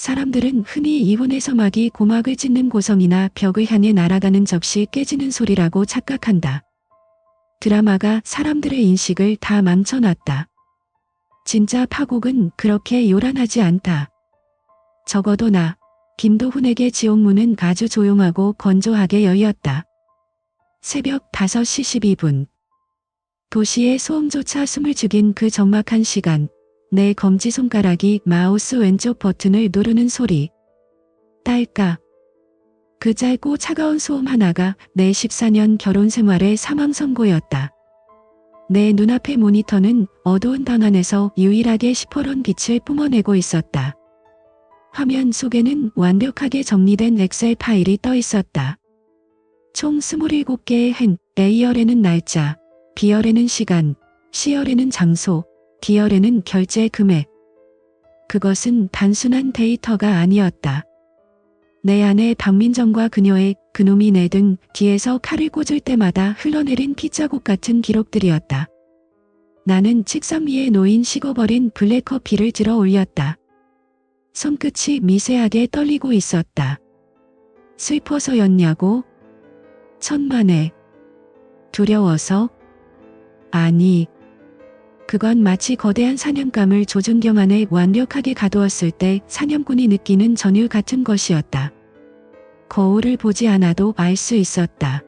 사람들은 흔히 이혼의 서막이 고막을 찢는 고성이나 벽을 향해 날아가는 접시 깨지는 소리라고 착각한다. 드라마가 사람들의 인식을 다 망쳐놨다. 진짜 파국은 그렇게 요란하지 않다. 적어도 나, 김도훈에게 지옥문은 아주 조용하고 건조하게 열렸다. 새벽 5시 12분. 도시의 소음조차 숨을 죽인 그 적막한 시간, 내 검지손가락이 마우스 왼쪽 버튼을 누르는 소리. 딸까. 그 짧고 차가운 소음 하나가 내 14년 결혼 생활의 사망 선고였다. 내 눈앞의 모니터는 어두운 방 안에서 유일하게 시퍼런 빛을 뿜어내고 있었다. 화면 속에는 완벽하게 정리된 엑셀 파일이 떠 있었다. 총 27개의 행, A열에는 날짜, B열에는 시간, C열에는 장소, D열에는 결제 금액. 그것은 단순한 데이터가 아니었다. 내 안에 박민정과 그녀의 그놈이 내 등 뒤에서 칼을 꽂을 때마다 흘러내린 핏자국 같은 기록들이었다. 나는 책상 위에 놓인 식어버린 블랙커피를 들어 올렸다. 손끝이 미세하게 떨리고 있었다. 슬퍼서였냐고? 천만에. 두려워서? 아니. 그건 마치 거대한 사냥감을 조준경 안에 완벽하게 가두었을 때 사냥꾼이 느끼는 전율 같은 것이었다. 거울을 보지 않아도 알 수 있었다.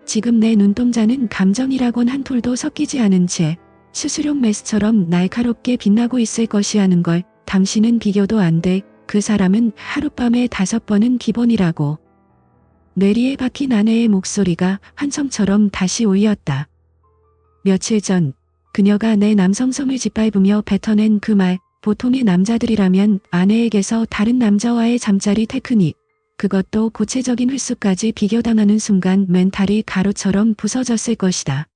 지금 내 눈동자는 감정이라곤 한 톨도 섞이지 않은 채 수수료 메스처럼 날카롭게 빛나고 있을 것이라는 걸 당신은 비교도 안 돼. 그 사람은 하룻밤에 5번은 기본이라고. 뇌리에 박힌 아내의 목소리가 환청처럼 다시 울렸다. 며칠 전 그녀가 내 남성성을 짓밟으며 뱉어낸 그 말, 보통의 남자들이라면 아내에게서 다른 남자와의 잠자리 테크닉, 그것도 구체적인 횟수까지 비교당하는 순간 멘탈이 가루처럼 부서졌을 것이다.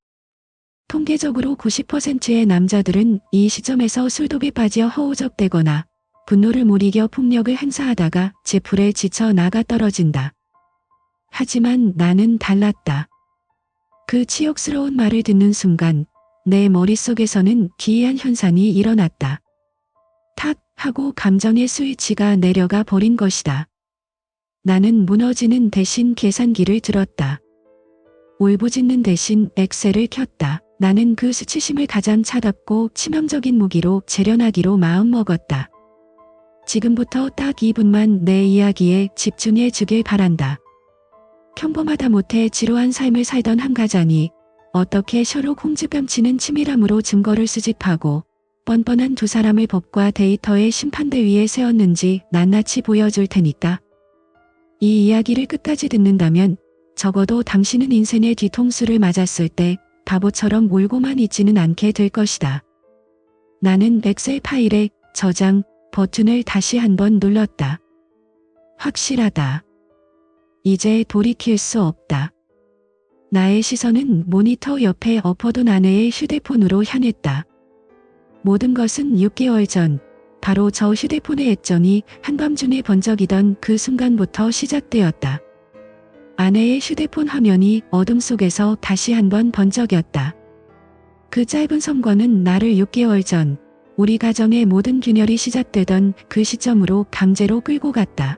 통계적으로 90%의 남자들은 이 시점에서 술독에 빠져 허우적대거나 분노를 못 이겨 폭력을 행사하다가 제풀에 지쳐 나가 떨어진다. 하지만 나는 달랐다. 그 치욕스러운 말을 듣는 순간 내 머릿속에서는 기이한 현상이 일어났다. 탁 하고 감정의 스위치가 내려가 버린 것이다. 나는 무너지는 대신 계산기를 들었다. 울부짖는 대신 엑셀을 켰다. 나는 그 수치심을 가장 차갑고 치명적인 무기로 재련하기로 마음먹었다. 지금부터 딱 2분만 내 이야기에 집중해 주길 바란다. 평범하다 못해 지루한 삶을 살던 한 가장이 어떻게 셔록 홈즈 뺨치는 치밀함으로 증거를 수집하고 뻔뻔한 두 사람을 법과 데이터의 심판대 위에 세웠는지 낱낱이 보여줄 테니까. 이 이야기를 끝까지 듣는다면 적어도 당신은 인생의 뒤통수를 맞았을 때 바보처럼 울고만 있지는 않게 될 것이다. 나는 엑셀 파일에 저장 버튼을 다시 한번 눌렀다. 확실하다. 이제 돌이킬 수 없다. 나의 시선은 모니터 옆에 엎어둔 아내의 휴대폰으로 향했다. 모든 것은 6개월 전, 바로 저 휴대폰의 액정이 한밤중에 번쩍이던 그 순간부터 시작되었다. 아내의 휴대폰 화면이 어둠 속에서 다시 한번 번쩍였다. 그 짧은 선거는 나를 6개월 전, 우리 가정의 모든 균열이 시작되던 그 시점으로 강제로 끌고 갔다.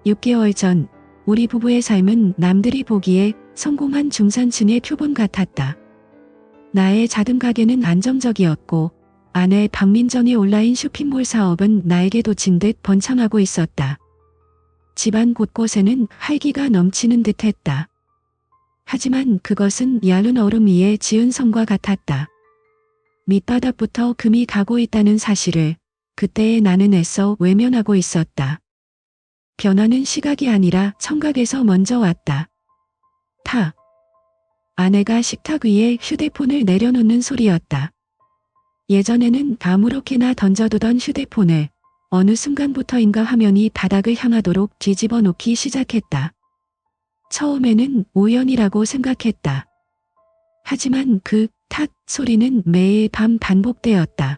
6개월 전, 우리 부부의 삶은 남들이 보기에 성공한 중산층의 표본 같았다. 나의 작은 가게는 안정적이었고 아내 박민정의 온라인 쇼핑몰 사업은 나에게 도친 듯 번창하고 있었다. 집안 곳곳에는 활기가 넘치는 듯했다. 하지만 그것은 얇은 얼음 위에 지은 성과 같았다. 밑바닥부터 금이 가고 있다는 사실을 그때의 나는 애써 외면하고 있었다. 변화는 시각이 아니라 청각에서 먼저 왔다. 타. 아내가 식탁 위에 휴대폰을 내려놓는 소리였다. 예전에는 아무렇게나 던져두던 휴대폰을 어느 순간부터인가 화면이 바닥을 향하도록 뒤집어 놓기 시작했다. 처음에는 우연이라고 생각했다. 하지만 그 탁 소리는 매일 밤 반복되었다.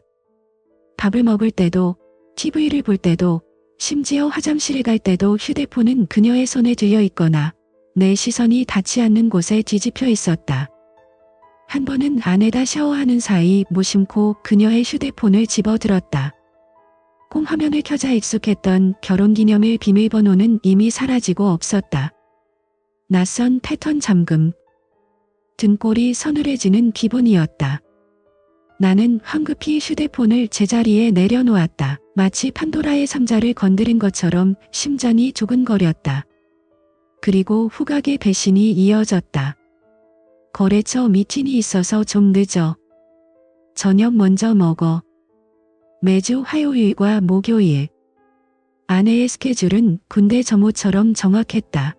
밥을 먹을 때도, TV를 볼 때도, 심지어 화장실에 갈 때도 휴대폰은 그녀의 손에 들려 있거나 내 시선이 닿지 않는 곳에 뒤집혀 있었다. 한 번은 아내가 샤워하는 사이 무심코 그녀의 휴대폰을 집어들었다. 콩화면을 켜자 익숙했던 결혼기념일 비밀번호는 이미 사라지고 없었다. 낯선 패턴 잠금. 등골이 서늘해지는 기분이었다. 나는 황급히 휴대폰을 제자리에 내려놓았다. 마치 판도라의 상자를 건드린 것처럼 심장이 조근거렸다. 그리고 후각의 배신이 이어졌다. 거래처 미팅이 있어서 좀 늦어. 저녁 먼저 먹어. 매주 화요일과 목요일. 아내의 스케줄은 군대 점호처럼 정확했다.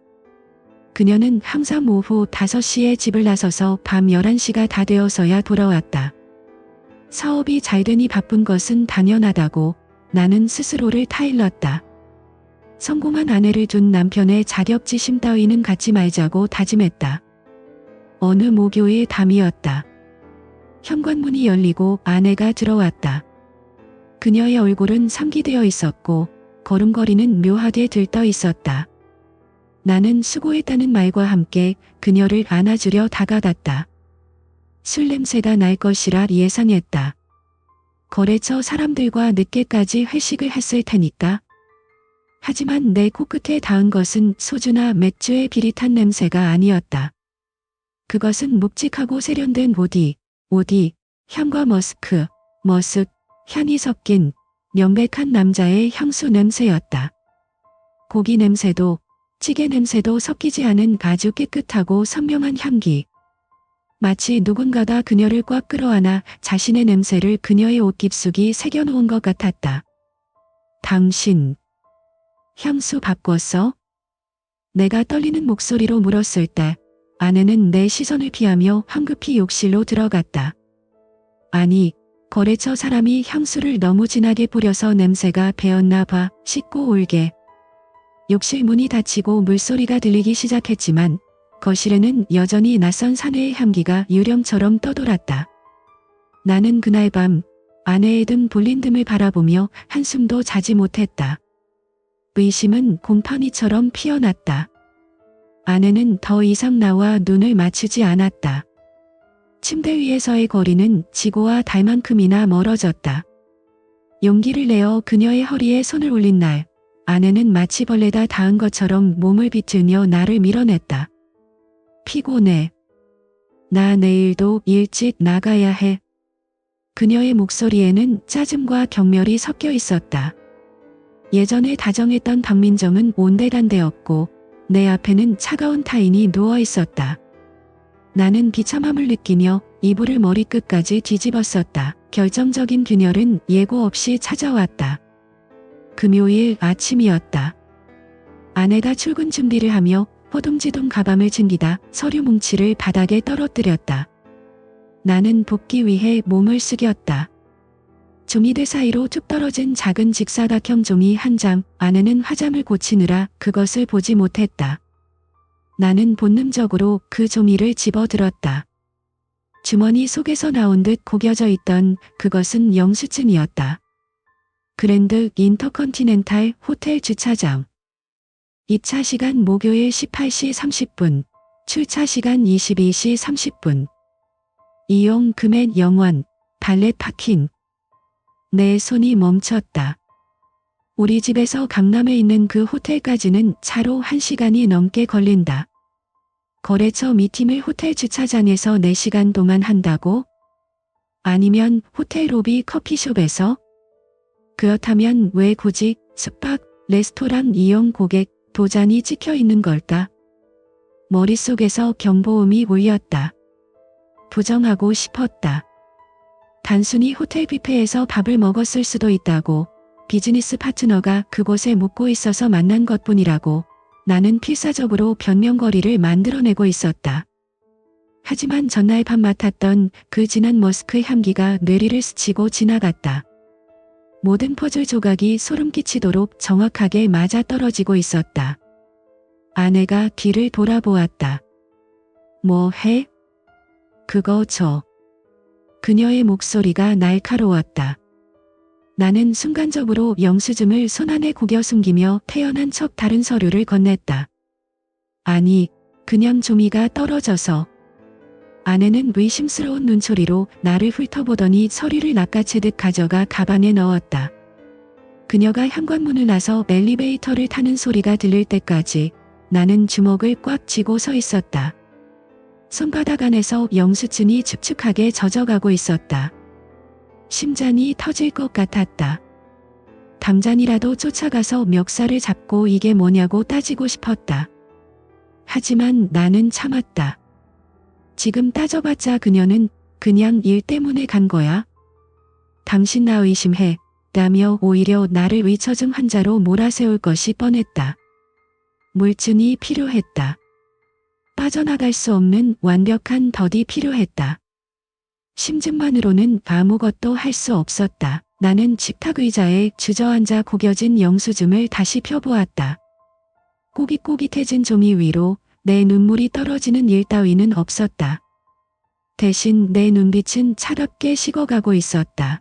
그녀는 항상 오후 5시에 집을 나서서 밤 11시가 다 되어서야 돌아왔다. 사업이 잘 되니 바쁜 것은 당연하다고 나는 스스로를 타일렀다. 성공한 아내를 둔 남편의 자격지심 따위는 갖지 말자고 다짐했다. 어느 목요일 밤이었다. 현관문이 열리고 아내가 들어왔다. 그녀의 얼굴은 상기되어 있었고 걸음걸이는 묘하게 들떠 있었다. 나는 수고했다는 말과 함께 그녀를 안아주려 다가갔다. 술 냄새가 날 것이라 예상했다. 거래처 사람들과 늦게까지 회식을 했을 테니까. 하지만 내 코끝에 닿은 것은 소주나 맥주의 비릿한 냄새가 아니었다. 그것은 묵직하고 세련된 오디, 향과 머스크, 향이 섞인 명백한 남자의 향수 냄새였다. 고기 냄새도 찌개 냄새도 섞이지 않은 아주 깨끗하고 선명한 향기. 마치 누군가가 그녀를 꽉 끌어안아 자신의 냄새를 그녀의 옷 깊숙이 새겨놓은 것 같았다. 당신, 향수 바꿨어? 내가 떨리는 목소리로 물었을 때 아내는 내 시선을 피하며 황급히 욕실로 들어갔다. 아니, 거래처 사람이 향수를 너무 진하게 뿌려서 냄새가 배었나 봐. 씻고 올게. 욕실 문이 닫히고 물소리가 들리기 시작했지만 거실에는 여전히 낯선 사내의 향기가 유령처럼 떠돌았다. 나는 그날 밤 아내의 등 볼린 틈을 바라보며 한숨도 자지 못했다. 의심은 곰팡이처럼 피어났다. 아내는 더 이상 나와 눈을 맞추지 않았다. 침대 위에서의 거리는 지구와 달만큼이나 멀어졌다. 용기를 내어 그녀의 허리에 손을 올린 날, 아내는 마치 벌레다 닿은 것처럼 몸을 비틀며 나를 밀어냈다. 피곤해. 나 내일도 일찍 나가야 해. 그녀의 목소리에는 짜증과 경멸이 섞여 있었다. 예전에 다정했던 박민정은 온데간데였고 내 앞에는 차가운 타인이 누워 있었다. 나는 비참함을 느끼며 이불을 머리끝까지 뒤집었었다. 결정적인 균열은 예고 없이 찾아왔다. 금요일 아침이었다. 아내가 출근 준비를 하며 호둥지둥 가방을 챙기다 서류 뭉치를 바닥에 떨어뜨렸다. 나는 복기 위해 몸을 숙였다. 종이들 사이로 툭 떨어진 작은 직사각형 종이 한 장, 아내는 화장을 고치느라 그것을 보지 못했다. 나는 본능적으로 그 종이를 집어들었다. 주머니 속에서 나온 듯 구겨져 있던 그것은 영수증이었다. 그랜드 인터컨티넨탈 호텔 주차장. 입차 시간 목요일 18시 30분, 출차 시간 22시 30분. 이용 금액 0원, 발렛 파킹. 내 손이 멈췄다. 우리 집에서 강남에 있는 그 호텔까지는 차로 1시간이 넘게 걸린다. 거래처 미팅을 호텔 주차장에서 4시간 동안 한다고? 아니면 호텔 로비 커피숍에서? 그렇다면 왜 굳이 숙박, 레스토랑 이용 고객 도장이 찍혀 있는 걸까? 머릿속에서 경보음이 울렸다. 부정하고 싶었다. 단순히 호텔 뷔페에서 밥을 먹었을 수도 있다고, 비즈니스 파트너가 그곳에 묵고 있어서 만난 것뿐이라고 나는 필사적으로 변명거리를 만들어내고 있었다. 하지만 전날 밤 맡았던 그 진한 머스크 향기가 뇌리를 스치고 지나갔다. 모든 퍼즐 조각이 소름 끼치도록 정확하게 맞아떨어지고 있었다. 아내가 뒤를 돌아보았다. 뭐 해? 그거 줘. 그녀의 목소리가 날카로웠다. 나는 순간적으로 영수증을 손안에 구겨 숨기며 태연한 척 다른 서류를 건넸다. 아니, 그냥 종이가 떨어져서. 아내는 의심스러운 눈초리로 나를 훑어보더니 서류를 낚아채듯 가져가 가방에 넣었다. 그녀가 현관문을 나서 엘리베이터를 타는 소리가 들릴 때까지 나는 주먹을 꽉 쥐고 서 있었다. 손바닥 안에서 영수증이 축축하게 젖어가고 있었다. 심장이 터질 것 같았다. 당장이라도 쫓아가서 멱살을 잡고 이게 뭐냐고 따지고 싶었다. 하지만 나는 참았다. 지금 따져봤자 그녀는 그냥 일 때문에 간 거야. 당신 나 의심해. 라며 오히려 나를 위처증 환자로 몰아세울 것이 뻔했다. 물증이 필요했다. 빠져나갈 수 없는 완벽한 덫이 필요했다. 심증만으로는 아무것도 할 수 없었다. 나는 식탁 의자에 주저앉아 구겨진 영수증을 다시 펴보았다. 꼬깃꼬깃해진 종이 위로 내 눈물이 떨어지는 일 따위는 없었다. 대신 내 눈빛은 차갑게 식어가고 있었다.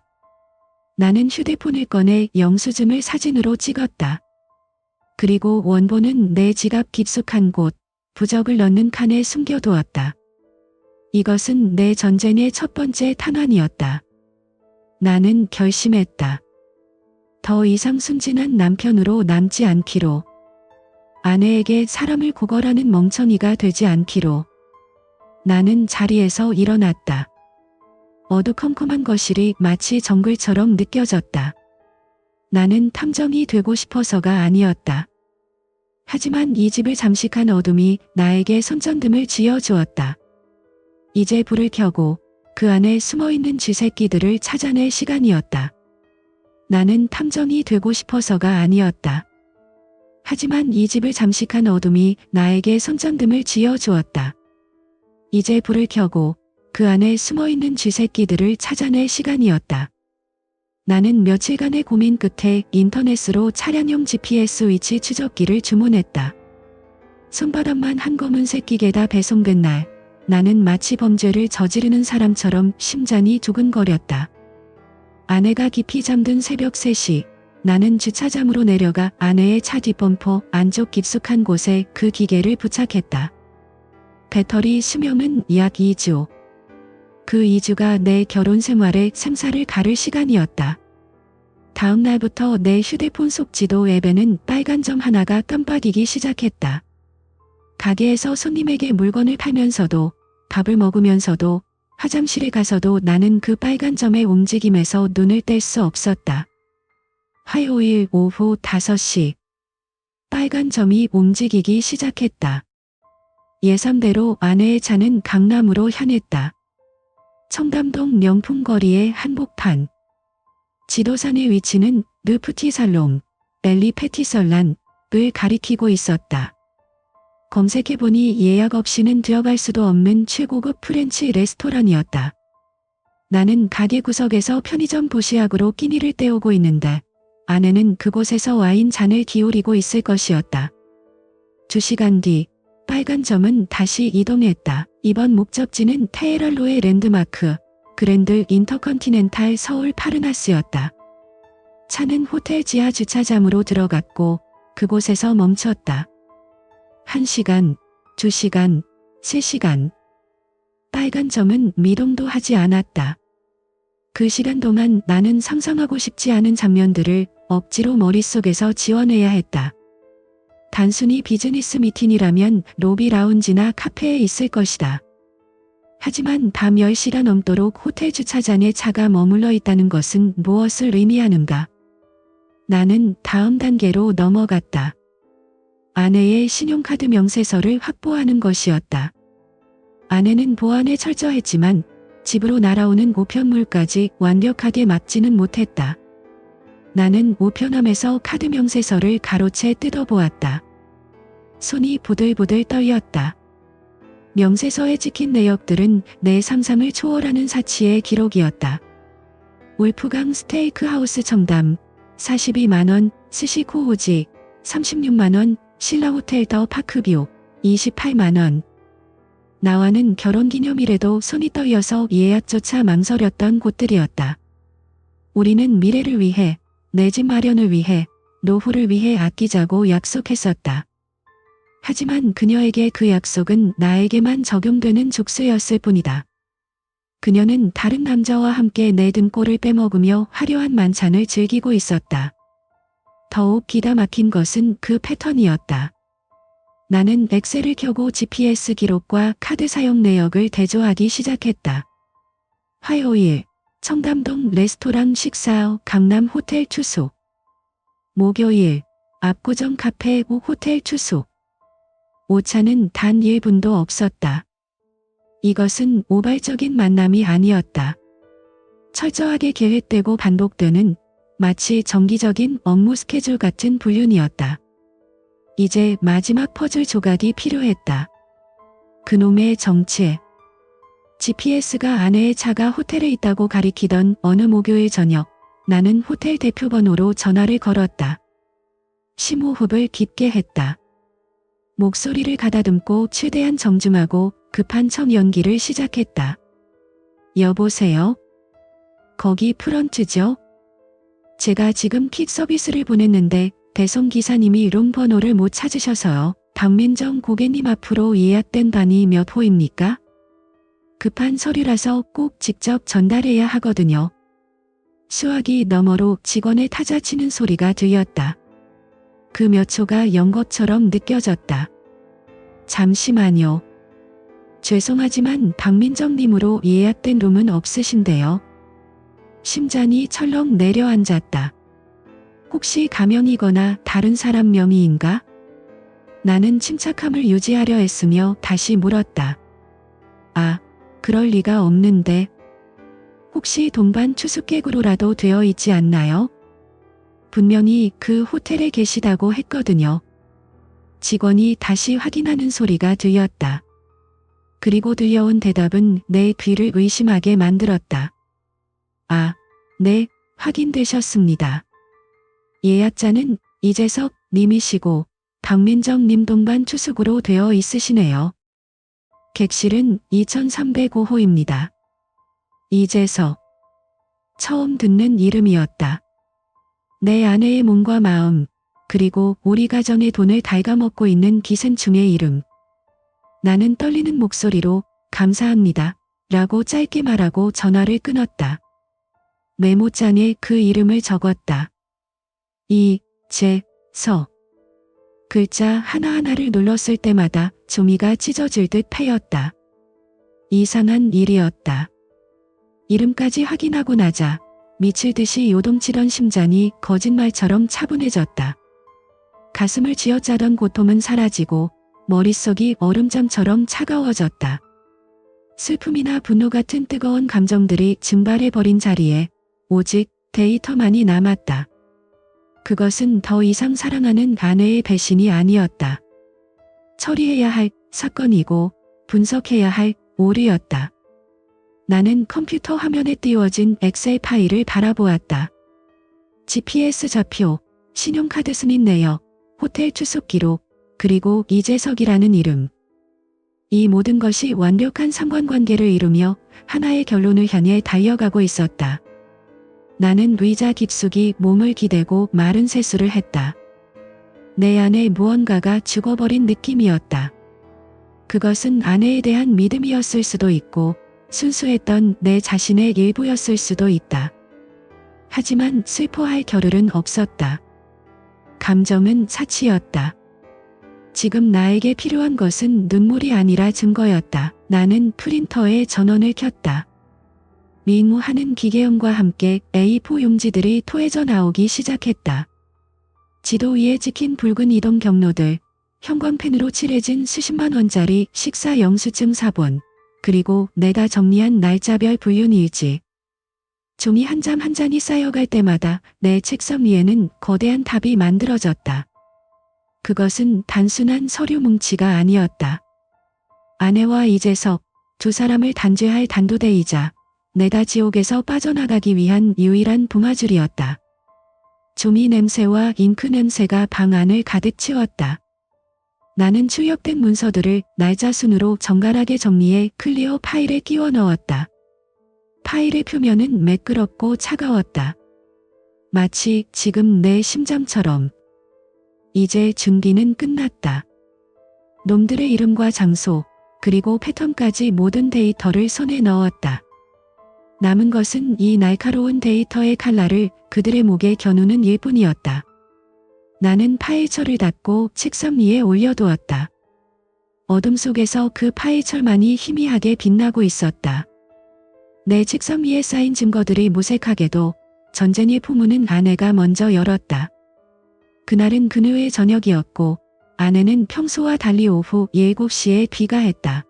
나는 휴대폰을 꺼내 영수증을 사진으로 찍었다. 그리고 원본은 내 지갑 깊숙한 곳, 부적을 넣는 칸에 숨겨두었다. 이것은 내 전쟁의 첫 번째 탄환이었다. 나는 결심했다. 더 이상 순진한 남편으로 남지 않기로. 아내에게 사람을 구걸하는 멍청이가 되지 않기로. 나는 자리에서 일어났다. 어두컴컴한 거실이 마치 정글처럼 느껴졌다. 나는 탐정이 되고 싶어서가 아니었다. 하지만 이 집을 잠식한 어둠이 나에게 손전등을 쥐어주었다. 이제 불을 켜고 그 안에 숨어있는 쥐새끼들을 찾아낼 시간이었다. 나는 탐정이 되고 싶어서가 아니었다. 하지만 이 집을 잠식한 어둠이 나에게 손전등을 쥐어주었다. 이제 불을 켜고 그 안에 숨어있는 쥐새끼들을 찾아낼 시간이었다. 나는 며칠간의 고민 끝에 인터넷으로 차량용 GPS 위치 추적기를 주문했다. 손바닥만 한 검은 새끼게다 배송된 날, 나는 마치 범죄를 저지르는 사람처럼 심장이 두근거렸다. 아내가 깊이 잠든 새벽 3시, 나는 주차장으로 내려가 아내의 차 뒷범퍼 안쪽 깊숙한 곳에 그 기계를 부착했다. 배터리 수명은 약 2주. 그 2주가 내 결혼 생활의 생사를 가를 시간이었다. 다음 날부터 내 휴대폰 속 지도 앱에는 빨간 점 하나가 깜빡이기 시작했다. 가게에서 손님에게 물건을 팔면서도, 밥을 먹으면서도, 화장실에 가서도 나는 그 빨간 점의 움직임에서 눈을 뗄 수 없었다. 화요일 오후 5시. 빨간 점이 움직이기 시작했다. 예상대로 아내의 차는 강남으로 향했다. 청담동 명품거리의 한복판. 지도상의 위치는 르푸티살롱, 벨리 페티설란을 가리키고 있었다. 검색해보니 예약 없이는 들어갈 수도 없는 최고급 프렌치 레스토랑이었다. 나는 가게 구석에서 편의점 도시락으로 끼니를 때우고 있는데 아내는 그곳에서 와인 잔을 기울이고 있을 것이었다. 2시간 뒤 빨간 점은 다시 이동했다. 이번 목적지는 테헤란로의 랜드마크 그랜드 인터컨티넨탈 서울 파르나스였다. 차는 호텔 지하 주차장으로 들어갔고 그곳에서 멈췄다. 1시간, 2시간, 3시간. 빨간 점은 미동도 하지 않았다. 그 시간 동안 나는 상상하고 싶지 않은 장면들을 억지로 머릿속에서 지워내야 했다. 단순히 비즈니스 미팅이라면 로비 라운지나 카페에 있을 것이다. 하지만 밤 10시가 넘도록 호텔 주차장에 차가 머물러 있다는 것은 무엇을 의미하는가? 나는 다음 단계로 넘어갔다. 아내의 신용카드 명세서를 확보하는 것이었다. 아내는 보안에 철저했지만 집으로 날아오는 우편물까지 완벽하게 막지는 못했다. 나는 우편함에서 카드 명세서를 가로채 뜯어보았다. 손이 부들부들 떨렸다. 명세서에 찍힌 내역들은 내 상상을 초월하는 사치의 기록이었다. 울프강 스테이크하우스 청담 42만원, 스시코우지 36만원, 신라호텔 더 파크뷰 28만원. 나와는 결혼기념일에도 손이 떨려서 예약조차 망설였던 곳들이었다. 우리는 미래를 위해, 내 집 마련을 위해, 노후를 위해 아끼자고 약속했었다. 하지만 그녀에게 그 약속은 나에게만 적용되는 족쇄였을 뿐이다. 그녀는 다른 남자와 함께 내 등골을 빼먹으며 화려한 만찬을 즐기고 있었다. 더욱 기가 막힌 것은 그 패턴이었다. 나는 엑셀을 켜고 GPS 기록과 카드 사용 내역을 대조하기 시작했다. 화요일, 청담동 레스토랑 식사 후 강남 호텔 투숙. 목요일, 압구정 카페 후 호텔 투숙. 오차는 단 1분도 없었다. 이것은 오발적인 만남이 아니었다. 철저하게 계획되고 반복되는 마치 정기적인 업무 스케줄 같은 불륜이었다. 이제 마지막 퍼즐 조각이 필요했다. 그놈의 정체. GPS가 아내의 차가 호텔에 있다고 가리키던 어느 목요일 저녁, 나는 호텔 대표번호로 전화를 걸었다. 심호흡을 깊게 했다. 목소리를 가다듬고 최대한 정중하고 급한 첫 연기를 시작했다. 여보세요? 거기 프런트죠? 제가 지금 킥 서비스를 보냈는데 배송 기사님이 룸 번호를 못 찾으셔서요. 박민정 고객님 앞으로 예약된 반이 몇 호입니까? 급한 서류라서 꼭 직접 전달해야 하거든요. 수화기 너머로 직원의 타자치는 소리가 들렸다. 그 몇 초가 연 것처럼 느껴졌다. 잠시만요. 죄송하지만 박민정님으로 예약된 룸은 없으신데요. 심장이 철렁 내려앉았다. 혹시 가명이거나 다른 사람 명의인가? 나는 침착함을 유지하려 했으며 다시 물었다. 아, 그럴 리가 없는데. 혹시 동반 투숙객으로라도 되어 있지 않나요? 분명히 그 호텔에 계시다고 했거든요. 직원이 다시 확인하는 소리가 들렸다. 그리고 들려온 대답은 내 귀를 의심하게 만들었다. 아, 네, 확인되셨습니다. 예약자는 이재석 님이시고 박민정 님 동반 투숙으로 되어 있으시네요. 객실은 2305호입니다. 이재석. 처음 듣는 이름이었다. 내 아내의 몸과 마음, 그리고 우리 가정의 돈을 갉아먹고 있는 기생충의 이름. 나는 떨리는 목소리로 감사합니다 라고 짧게 말하고 전화를 끊었다. 메모장에 그 이름을 적었다. 이재석. 글자 하나하나를 눌렀을 때마다 종이가 찢어질 듯 패였다. 이상한 일이었다. 이름까지 확인하고 나자 미칠 듯이 요동치던 심장이 거짓말처럼 차분해졌다. 가슴을 쥐어짜던 고통은 사라지고 머릿속이 얼음장처럼 차가워졌다. 슬픔이나 분노 같은 뜨거운 감정들이 증발해버린 자리에 오직 데이터만이 남았다. 그것은 더 이상 사랑하는 아내의 배신이 아니었다. 처리해야 할 사건이고 분석해야 할 오류였다. 나는 컴퓨터 화면에 띄워진 엑셀 파일을 바라보았다. GPS 좌표, 신용카드 승인 내역, 호텔 투숙 기록, 그리고 이재석이라는 이름. 이 모든 것이 완벽한 상관관계를 이루며 하나의 결론을 향해 달려가고 있었다. 나는 의자 깊숙이 몸을 기대고 마른 세수를 했다. 내 안에 무언가가 죽어버린 느낌이었다. 그것은 아내에 대한 믿음이었을 수도 있고 순수했던 내 자신의 일부였을 수도 있다. 하지만 슬퍼할 겨를은 없었다. 감정은 사치였다. 지금 나에게 필요한 것은 눈물이 아니라 증거였다. 나는 프린터에 전원을 켰다. 민무하는 기계음과 함께 A4 용지들이 토해져 나오기 시작했다. 지도 위에 찍힌 붉은 이동 경로들, 형광펜으로 칠해진 수십만 원짜리 식사 영수증 사본, 그리고 내가 정리한 날짜별 불륜 일지. 종이 한 장 한 장이 쌓여갈 때마다 내 책상 위에는 거대한 탑이 만들어졌다. 그것은 단순한 서류 뭉치가 아니었다. 아내와 이재석, 두 사람을 단죄할 단도대이자 내가 지옥에서 빠져나가기 위한 유일한 봉화줄이었다. 조미 냄새와 잉크 냄새가 방 안을 가득 채웠다. 나는 출력된 문서들을 날짜 순으로 정갈하게 정리해 클리어 파일에 끼워 넣었다. 파일의 표면은 매끄럽고 차가웠다. 마치 지금 내 심장처럼. 이제 준비는 끝났다. 놈들의 이름과 장소, 그리고 패턴까지 모든 데이터를 손에 넣었다. 남은 것은 이 날카로운 데이터의 칼날을 그들의 목에 겨누는 일뿐이었다. 나는 파일철을 닫고 책상 위에 올려두었다. 어둠 속에서 그 파일철만이 희미하게 빛나고 있었다. 내 책상 위에 쌓인 증거들이 무색하게도 전쟁의 포문은 아내가 먼저 열었다. 그날은 그녀의 저녁이었고 아내는 평소와 달리 오후 7시에 귀가했다.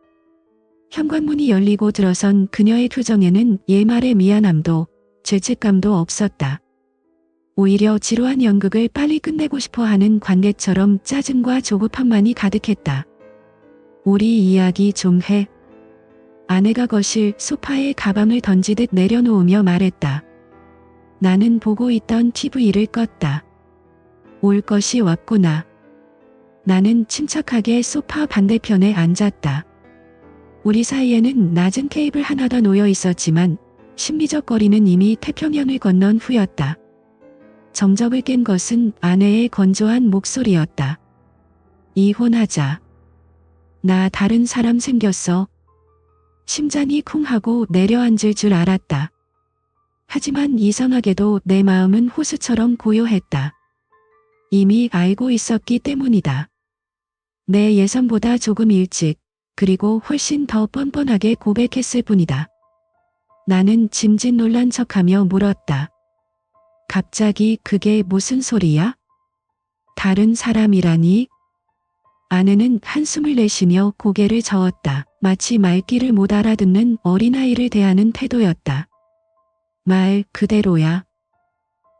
현관문이 열리고 들어선 그녀의 표정에는 옛말의 미안함도 죄책감도 없었다. 오히려 지루한 연극을 빨리 끝내고 싶어하는 관객처럼 짜증과 조급함만이 가득했다. 우리 이야기 좀 해. 아내가 거실 소파에 가방을 던지듯 내려놓으며 말했다. 나는 보고 있던 TV를 껐다. 올 것이 왔구나. 나는 침착하게 소파 반대편에 앉았다. 우리 사이에는 낮은 케이블 하나 더 놓여 있었지만 심리적 거리는 이미 태평양을 건넌 후였다. 정적을 깬 것은 아내의 건조한 목소리였다. 이혼하자. 나 다른 사람 생겼어. 심장이 쿵 하고 내려앉을 줄 알았다. 하지만 이상하게도 내 마음은 호수처럼 고요했다. 이미 알고 있었기 때문이다. 내 예상보다 조금 일찍, 그리고 훨씬 더 뻔뻔하게 고백했을 뿐이다. 나는 짐짓 놀란 척하며 물었다. 갑자기 그게 무슨 소리야? 다른 사람이라니? 아내는 한숨을 내쉬며 고개를 저었다. 마치 말귀를 못 알아듣는 어린아이를 대하는 태도였다. 말 그대로야.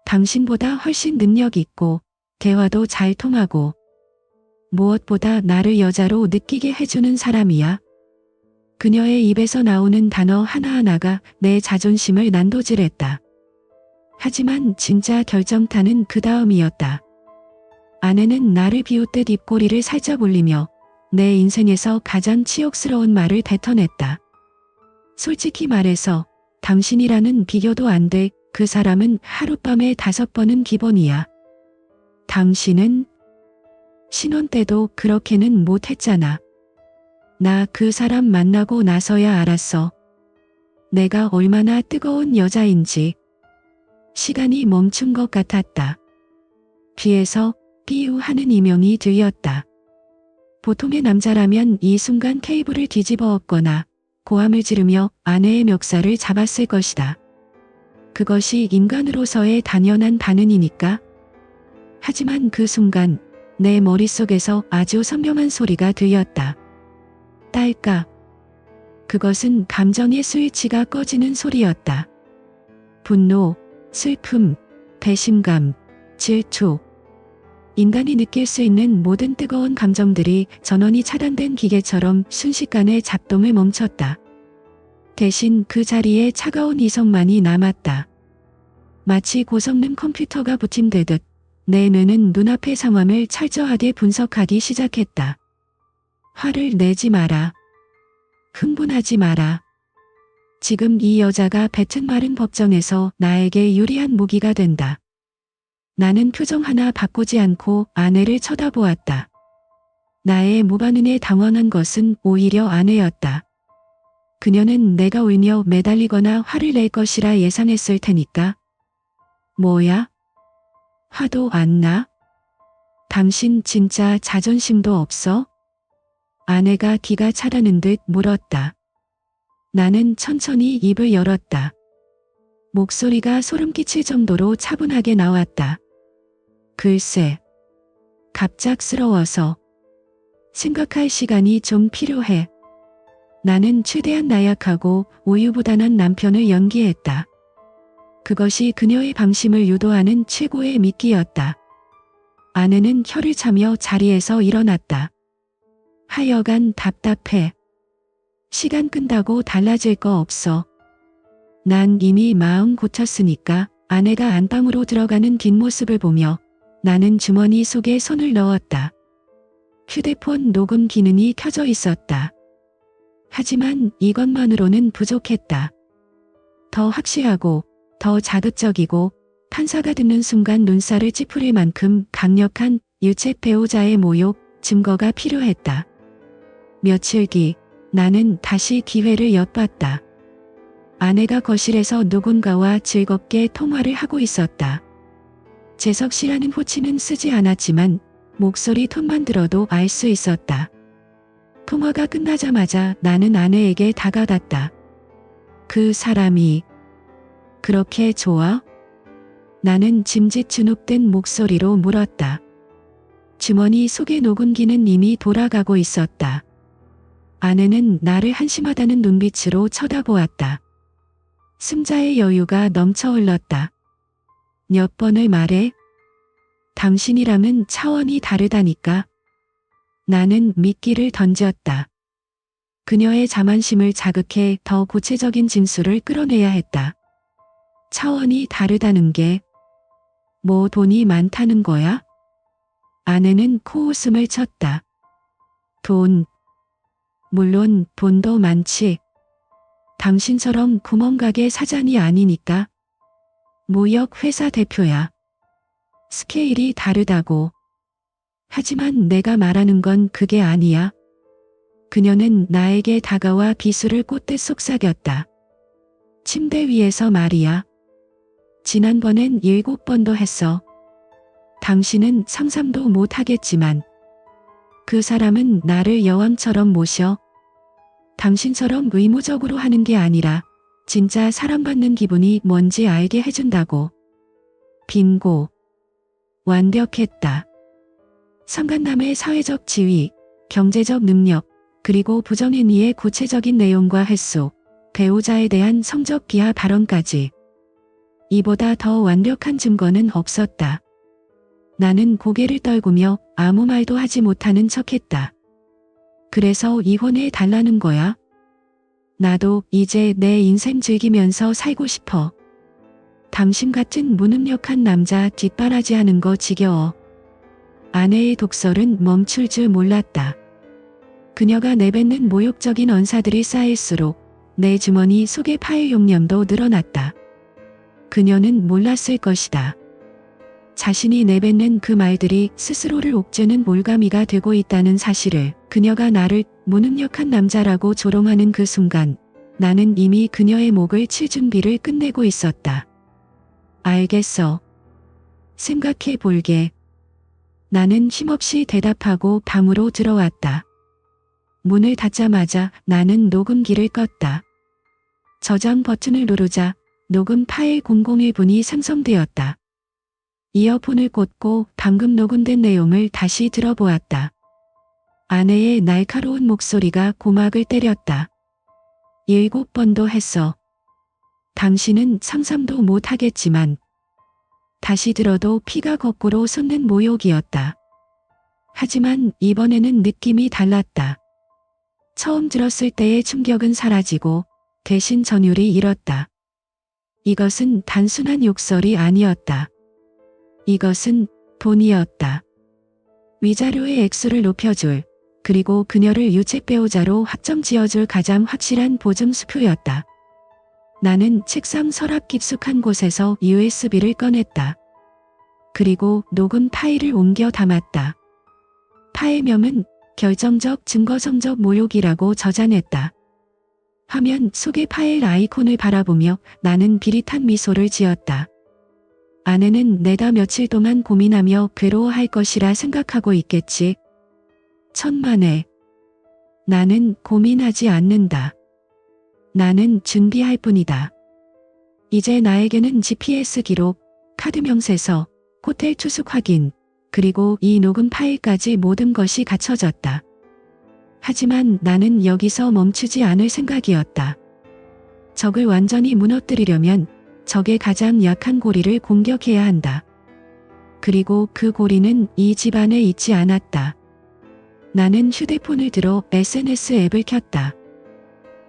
당신보다 훨씬 능력 있고 대화도 잘 통하고 무엇보다 나를 여자로 느끼게 해주는 사람이야. 그녀의 입에서 나오는 단어 하나하나가 내 자존심을 난도질했다. 하지만 진짜 결정타는 그 다음이었다. 아내는 나를 비웃듯 입꼬리를 살짝 올리며 내 인생에서 가장 치욕스러운 말을 뱉어냈다. 솔직히 말해서 당신이라는 비교도 안 돼. 그 사람은 하룻밤에 5번은 기본이야. 당신은 신혼 때도 그렇게는 못했잖아. 나 그 사람 만나고 나서야 알았어. 내가 얼마나 뜨거운 여자인지. 시간이 멈춘 것 같았다. 귀에서 삐우 하는 이명이 들렸다. 보통의 남자라면 이 순간 케이블을 뒤집어 엎거나 고함을 지르며 아내의 멱살을 잡았을 것이다. 그것이 인간으로서의 당연한 반응이니까. 하지만 그 순간 내 머릿속에서 아주 선명한 소리가 들렸다. 딸까. 그것은 감정의 스위치가 꺼지는 소리였다. 분노, 슬픔, 배신감, 질투. 인간이 느낄 수 있는 모든 뜨거운 감정들이 전원이 차단된 기계처럼 순식간에 작동을 멈췄다. 대신 그 자리에 차가운 이성만이 남았다. 마치 고성능 컴퓨터가 부침되듯 내 뇌는 눈앞의 상황을 철저하게 분석하기 시작했다. 화를 내지 마라. 흥분하지 마라. 지금 이 여자가 뱉은 말은 법정에서 나에게 유리한 무기가 된다. 나는 표정 하나 바꾸지 않고 아내를 쳐다보았다. 나의 무반응에 당황한 것은 오히려 아내였다. 그녀는 내가 울며 매달리거나 화를 낼 것이라 예상했을 테니까. 뭐야? 화도 안 나? 당신 진짜 자존심도 없어? 아내가 기가 차라는 듯 물었다. 나는 천천히 입을 열었다. 목소리가 소름 끼칠 정도로 차분하게 나왔다. 글쎄. 갑작스러워서. 생각할 시간이 좀 필요해. 나는 최대한 나약하고 우유부단한 남편을 연기했다. 그것이 그녀의 방심을 유도하는 최고의 미끼였다. 아내는 혀를 차며 자리에서 일어났다. 하여간 답답해. 시간 끈다고 달라질 거 없어. 난 이미 마음 고쳤으니까. 아내가 안방으로 들어가는 뒷모습을 보며 나는 주머니 속에 손을 넣었다. 휴대폰 녹음 기능이 켜져 있었다. 하지만 이것만으로는 부족했다. 더 확실하고 더 자극적이고 판사가 듣는 순간 눈살을 찌푸릴 만큼 강력한 유책 배우자의 모욕 증거가 필요했다. 며칠 뒤 나는 다시 기회를 엿봤다. 아내가 거실에서 누군가와 즐겁게 통화를 하고 있었다. 재석 씨라는 호칭은 쓰지 않았지만 목소리 톤만 들어도 알 수 있었다. 통화가 끝나자마자 나는 아내에게 다가갔다. 그 사람이 그렇게 좋아? 나는 짐짓 주눅든 목소리로 물었다. 주머니 속의 녹음기는 이미 돌아가고 있었다. 아내는 나를 한심하다는 눈빛으로 쳐다보았다. 승자의 여유가 넘쳐 흘렀다. 몇 번을 말해? 당신이랑은 차원이 다르다니까. 나는 미끼를 던졌다. 그녀의 자만심을 자극해 더 구체적인 진술을 끌어내야 했다. 차원이 다르다는 게 뭐 돈이 많다는 거야? 아내는 코웃음을 쳤다. 돈. 물론 돈도 많지. 당신처럼 구멍가게 사장이 아니니까. 무역회사 대표야. 스케일이 다르다고. 하지만 내가 말하는 건 그게 아니야. 그녀는 나에게 다가와 비수를 꽂듯 속삭였다. 침대 위에서 말이야. 지난번엔 7번도 했어. 당신은 상상도 못하겠지만 그 사람은 나를 여왕처럼 모셔. 당신처럼 의무적으로 하는 게 아니라 진짜 사랑받는 기분이 뭔지 알게 해준다고. 빙고. 완벽했다. 상간남의 사회적 지위, 경제적 능력, 그리고 부정행위의 구체적인 내용과 횟수, 배우자에 대한 성적 비하 발언까지. 이보다 더 완벽한 증거는 없었다. 나는 고개를 떨구며 아무 말도 하지 못하는 척했다. 그래서 이혼해 달라는 거야? 나도 이제 내 인생 즐기면서 살고 싶어. 당신 같은 무능력한 남자 뒷바라지하는 거 지겨워. 아내의 독설은 멈출 줄 몰랐다. 그녀가 내뱉는 모욕적인 언사들이 쌓일수록 내 주머니 속의 파일 용량도 늘어났다. 그녀는 몰랐을 것이다. 자신이 내뱉는 그 말들이 스스로를 옥죄는 몰감이가 되고 있다는 사실을. 그녀가 나를 무능력한 남자라고 조롱하는 그 순간 나는 이미 그녀의 목을 칠 준비를 끝내고 있었다. 알겠어. 생각해 볼게. 나는 힘없이 대답하고 방으로 들어왔다. 문을 닫자마자 나는 녹음기를 껐다. 저장 버튼을 누르자 녹음 파일 001분이 생성되었다. 이어폰을 꽂고 방금 녹음된 내용을 다시 들어보았다. 아내의 날카로운 목소리가 고막을 때렸다. 7번도 했어. 당신은 상상도 못하겠지만 다시 들어도 피가 거꾸로 솟는 모욕이었다. 하지만 이번에는 느낌이 달랐다. 처음 들었을 때의 충격은 사라지고 대신 전율이 일었다. 이것은 단순한 욕설이 아니었다. 이것은 돈이었다. 위자료의 액수를 높여줄, 그리고 그녀를 유책 배우자로 확정 지어줄 가장 확실한 보증 수표였다. 나는 책상 서랍 깊숙한 곳에서 USB를 꺼냈다. 그리고 녹음 파일을 옮겨 담았다. 파일명은 결정적 증거성적 모욕이라고 저장했다. 화면 속의 파일 아이콘을 바라보며 나는 비릿한 미소를 지었다. 아내는 내가 며칠 동안 고민하며 괴로워할 것이라 생각하고 있겠지. 천만에. 나는 고민하지 않는다. 나는 준비할 뿐이다. 이제 나에게는 GPS 기록, 카드 명세서, 호텔 투숙 확인, 그리고 이 녹음 파일까지 모든 것이 갖춰졌다. 하지만 나는 여기서 멈추지 않을 생각이었다. 적을 완전히 무너뜨리려면 적의 가장 약한 고리를 공격해야 한다. 그리고 그 고리는 이 집안에 있지 않았다. 나는 휴대폰을 들어 SNS 앱을 켰다.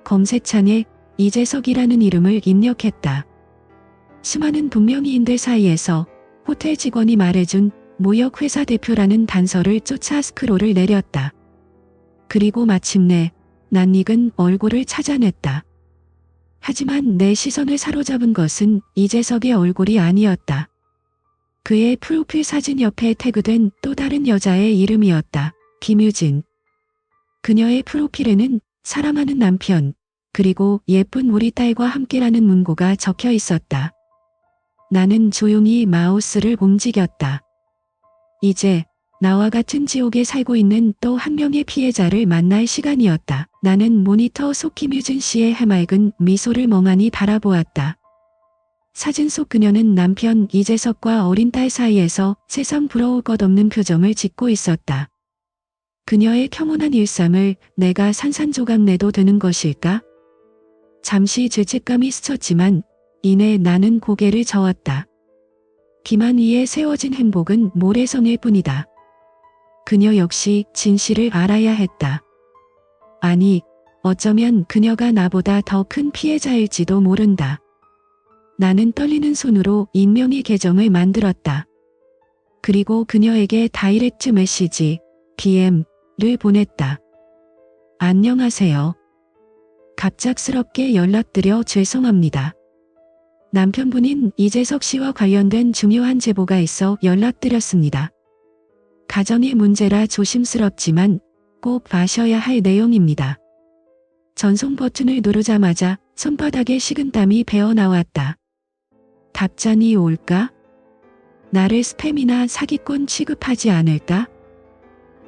검색창에 이재석이라는 이름을 입력했다. 수많은 북명이인들 사이에서 호텔 직원이 말해준 무역회사 대표라는 단서를 쫓아 스크롤을 내렸다. 그리고 마침내 낯익은 얼굴을 찾아냈다. 하지만 내 시선을 사로잡은 것은 이재석의 얼굴이 아니었다. 그의 프로필 사진 옆에 태그된 또 다른 여자의 이름이었다. 김유진. 그녀의 프로필에는 사랑하는 남편, 그리고 예쁜 우리 딸과 함께라는 문구가 적혀 있었다. 나는 조용히 마우스를 움직였다. 이제 나와 같은 지옥에 살고 있는 또 한 명의 피해자를 만날 시간이었다. 나는 모니터 속 김유진 씨의 해맑은 미소를 멍하니 바라보았다. 사진 속 그녀는 남편 이재석과 어린 딸 사이에서 세상 부러울 것 없는 표정을 짓고 있었다. 그녀의 평온한 일상을 내가 산산조각 내도 되는 것일까? 잠시 죄책감이 스쳤지만 이내 나는 고개를 저었다. 기만 위에 세워진 행복은 모래성일 뿐이다. 그녀 역시 진실을 알아야 했다. 아니, 어쩌면 그녀가 나보다 더 큰 피해자일지도 모른다. 나는 떨리는 손으로 익명의 계정을 만들었다. 그리고 그녀에게 다이렉트 메시지, DM를 보냈다. 안녕하세요. 갑작스럽게 연락드려 죄송합니다. 남편분인 이재석 씨와 관련된 중요한 제보가 있어 연락드렸습니다. 가정의 문제라 조심스럽지만 꼭 아셔야 할 내용입니다. 전송 버튼을 누르자마자 손바닥에 식은땀이 배어나왔다. 답장이 올까? 나를 스팸이나 사기꾼 취급하지 않을까?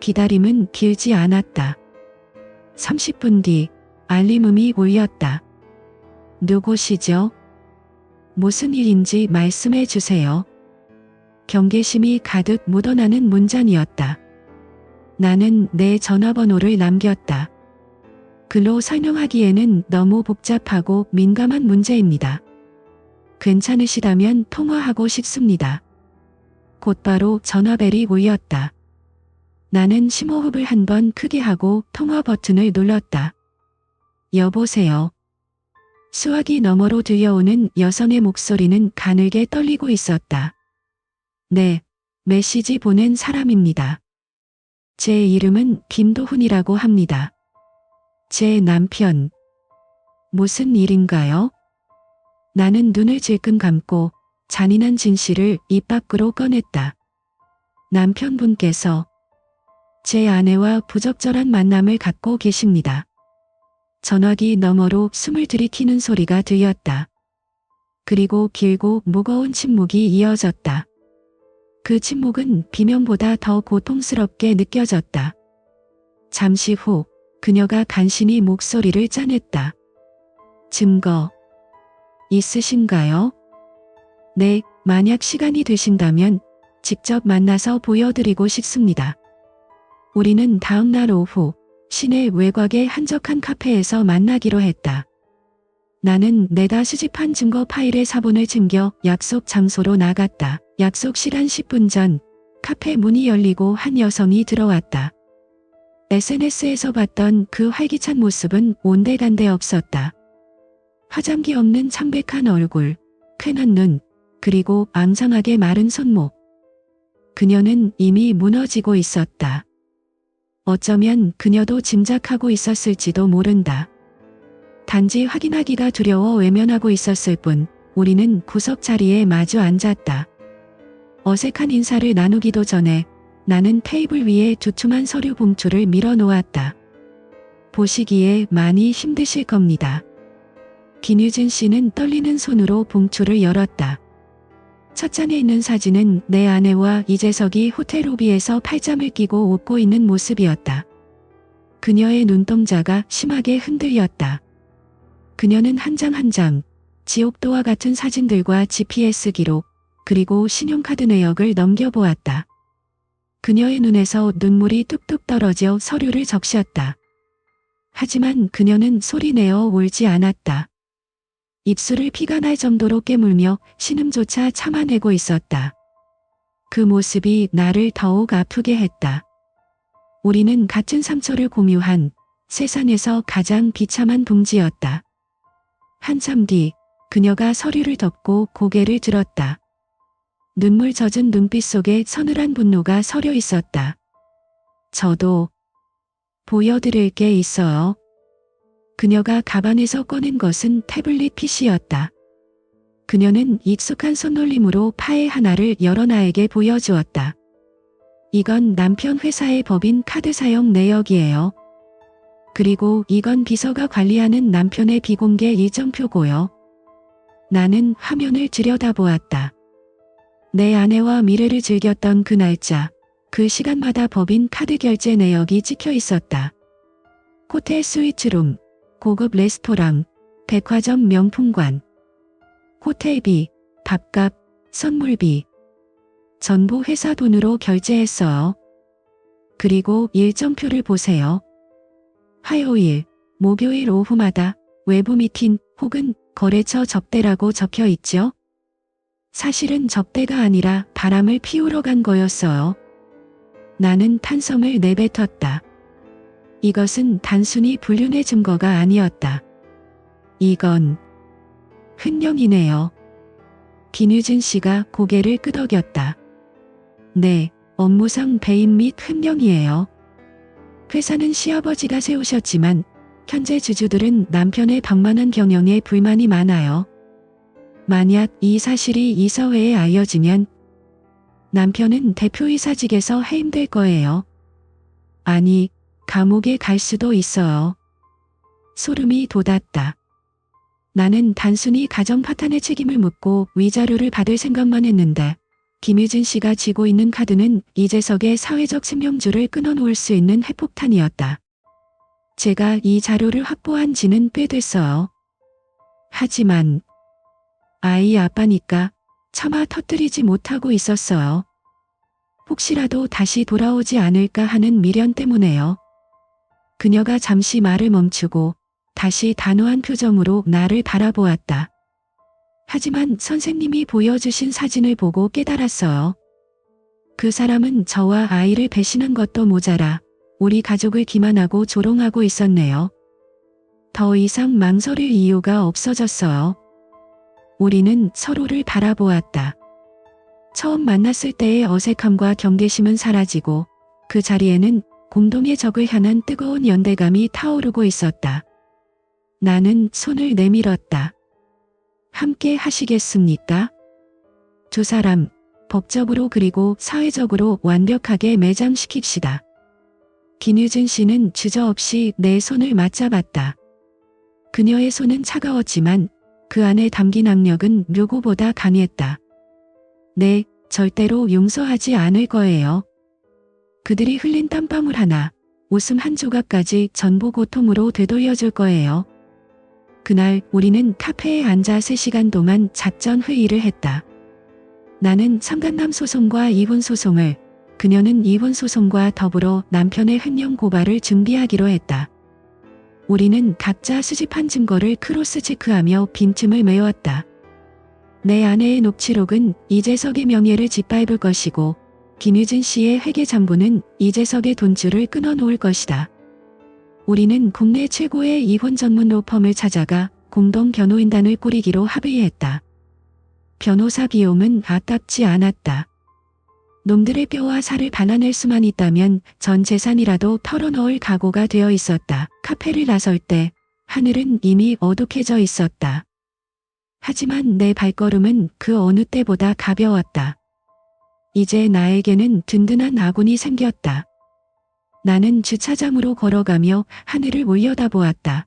기다림은 길지 않았다. 30분 뒤 알림음이 울렸다. 누구시죠? 무슨 일인지 말씀해 주세요. 경계심이 가득 묻어나는 문장이었다. 나는 내 전화번호를 남겼다. 글로 설명하기에는 너무 복잡하고 민감한 문제입니다. 괜찮으시다면 통화하고 싶습니다. 곧바로 전화벨이 울렸다. 나는 심호흡을 한 번 크게 하고 통화 버튼을 눌렀다. 여보세요. 수화기 너머로 들려오는 여성의 목소리는 가늘게 떨리고 있었다. 네, 메시지 보낸 사람입니다. 제 이름은 김도훈이라고 합니다. 제 남편. 무슨 일인가요? 나는 눈을 질끈 감고 잔인한 진실을 입 밖으로 꺼냈다. 남편분께서 제 아내와 부적절한 만남을 갖고 계십니다. 전화기 너머로 숨을 들이키는 소리가 들렸다. 그리고 길고 무거운 침묵이 이어졌다. 그 침묵은 비명보다 더 고통스럽게 느껴졌다. 잠시 후 그녀가 간신히 목소리를 짜냈다. 증거 있으신가요? 네, 만약 시간이 되신다면 직접 만나서 보여드리고 싶습니다. 우리는 다음 날 오후 시내 외곽의 한적한 카페에서 만나기로 했다. 나는 내다 수집한 증거 파일의 사본을 챙겨 약속 장소로 나갔다. 약속 시간 10분 전 카페 문이 열리고 한 여성이 들어왔다. SNS에서 봤던 그 활기찬 모습은 온데간데 없었다. 화장기 없는 창백한 얼굴, 쾌한 눈, 그리고 앙상하게 마른 손목. 그녀는 이미 무너지고 있었다. 어쩌면 그녀도 짐작하고 있었을지도 모른다. 단지 확인하기가 두려워 외면하고 있었을 뿐 우리는 구석 자리에 마주 앉았다. 어색한 인사를 나누기도 전에 나는 테이블 위에 두툼한 서류 봉투를 밀어 놓았다. 보시기에 많이 힘드실 겁니다. 김유진 씨는 떨리는 손으로 봉투를 열었다. 첫 장에 있는 사진은 내 아내와 이재석이 호텔 로비에서 팔짱을 끼고 웃고 있는 모습이었다. 그녀의 눈동자가 심하게 흔들렸다. 그녀는 한 장 한 장, 지옥도와 같은 사진들과 GPS 기록, 그리고 신용카드 내역을 넘겨보았다. 그녀의 눈에서 눈물이 뚝뚝 떨어져 서류를 적셨다. 하지만 그녀는 소리내어 울지 않았다. 입술을 피가 날 정도로 깨물며 신음조차 참아내고 있었다. 그 모습이 나를 더욱 아프게 했다. 우리는 같은 상처를 공유한 세상에서 가장 비참한 동지였다. 한참 뒤 그녀가 서류를 덮고 고개를 들었다. 눈물 젖은 눈빛 속에 서늘한 분노가 서려 있었다. 저도 보여드릴 게 있어요. 그녀가 가방에서 꺼낸 것은 태블릿 PC였다. 그녀는 익숙한 손놀림으로 파일 하나를 열어 나에게 보여주었다. 이건 남편 회사의 법인 카드 사용 내역이에요. 그리고 이건 비서가 관리하는 남편의 비공개 일정표고요. 나는 화면을 들여다보았다. 내 아내와 미래를 즐겼던 그 날짜, 그 시간마다 법인 카드 결제 내역이 찍혀 있었다. 호텔 스위트룸, 고급 레스토랑, 백화점 명품관, 호텔비, 밥값, 선물비. 전부 회사 돈으로 결제했어요. 그리고 일정표를 보세요. 화요일, 목요일 오후마다 외부 미팅 혹은 거래처 접대라고 적혀 있죠? 사실은 접대가 아니라 바람을 피우러 간 거였어요. 나는 탄성을 내뱉었다. 이것은 단순히 불륜의 증거가 아니었다. 이건 횡령이네요. 김유진 씨가 고개를 끄덕였다. 네, 업무상 배임 및 횡령이에요. 회사는 시아버지가 세우셨지만 현재 주주들은 남편의 방만한 경영에 불만이 많아요. 만약 이 사실이 이사회에 알려지면 남편은 대표이사직에서 해임될 거예요. 아니, 감옥에 갈 수도 있어요. 소름이 돋았다. 나는 단순히 가정 파탄의 책임을 묻고 위자료를 받을 생각만 했는데 김유진 씨가 쥐고 있는 카드는 이재석의 사회적 생명줄을 끊어놓을 수 있는 핵폭탄이었다. 제가 이 자료를 확보한 지는 꽤 됐어요. 하지만 아이 아빠니까 차마 터뜨리지 못하고 있었어요. 혹시라도 다시 돌아오지 않을까 하는 미련 때문에요. 그녀가 잠시 말을 멈추고 다시 단호한 표정으로 나를 바라보았다. 하지만 선생님이 보여주신 사진을 보고 깨달았어요. 그 사람은 저와 아이를 배신한 것도 모자라 우리 가족을 기만하고 조롱하고 있었네요. 더 이상 망설일 이유가 없어졌어요. 우리는 서로를 바라보았다. 처음 만났을 때의 어색함과 경계심은 사라지고 그 자리에는 공동의 적을 향한 뜨거운 연대감이 타오르고 있었다. 나는 손을 내밀었다. 함께 하시겠습니까? 두 사람, 법적으로 그리고 사회적으로 완벽하게 매장시킵시다. 김유진 씨는 주저없이 내 손을 맞잡았다. 그녀의 손은 차가웠지만 그 안에 담긴 악력은 누구보다 강했다. 네, 절대로 용서하지 않을 거예요. 그들이 흘린 땀방울 하나, 웃음 한 조각까지 전부 고통으로 되돌려줄 거예요. 그날 우리는 카페에 앉아 3시간 동안 작전 회의를 했다. 나는 참관남 소송과 이혼 소송을, 그녀는 이혼 소송과 더불어 남편의 횡령 고발을 준비하기로 했다. 우리는 각자 수집한 증거를 크로스 체크하며 빈틈을 메웠다. 내 아내의 녹취록은 이재석의 명예를 짓밟을 것이고 김유진 씨의 회계장부는 이재석의 돈줄을 끊어놓을 것이다. 우리는 국내 최고의 이혼 전문 로펌을 찾아가 공동 변호인단을 꾸리기로 합의했다. 변호사 비용은 아깝지 않았다. 놈들의 뼈와 살을 발라낼 수만 있다면 전 재산이라도 털어넣을 각오가 되어 있었다. 카페를 나설 때 하늘은 이미 어둑해져 있었다. 하지만 내 발걸음은 그 어느 때보다 가벼웠다. 이제 나에게는 든든한 아군이 생겼다. 나는 주차장으로 걸어가며 하늘을 올려다보았다.